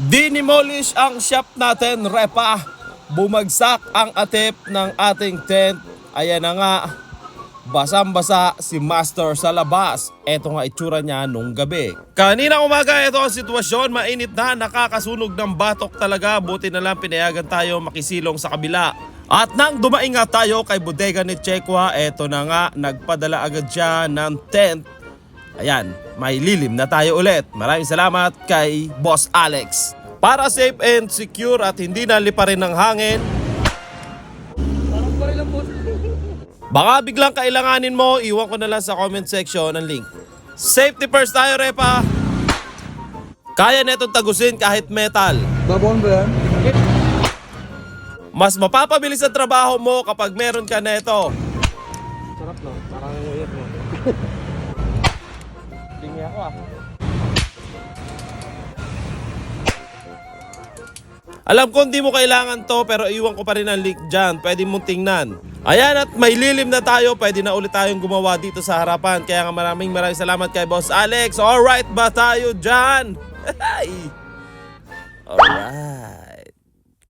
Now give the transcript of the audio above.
Dinimolish ang shop natin, repa. Bumagsak ang atip ng ating tent. Ayan na nga, basang-basa si Master sa labas. Eto nga itsura niya nung gabi. Kanina umaga, ito ang sitwasyon. Mainit na, nakakasunog ng batok talaga. Buti na lang pinayagan tayo makisilong sa kabila. At nang dumaing nga tayo kay bodega ni Chekwa, eto na nga, nagpadala agad siya ng tent. Ayan, may lilim na tayo ulit. Maraming salamat kay Boss Alex. Para safe and secure at hindi naliparin ng hangin, baka biglang kailanganin mo, iwan ko na lang sa comment section ang link. Safety first tayo, repa. Kaya netong tagusin kahit metal. Babon ba yan? Mas mapapabilis ang trabaho mo kapag meron ka neto. Sarap no? Parang uyat mo. Bingi ako ah. Alam ko hindi mo kailangan to, pero iwan ko pa rin ang link dyan. Pwede mong tingnan. Ayan, at may lilim na tayo. Pwede na ulit tayong gumawa dito sa harapan. Kaya nga maraming salamat kay Boss Alex. Alright ba tayo dyan? Alright.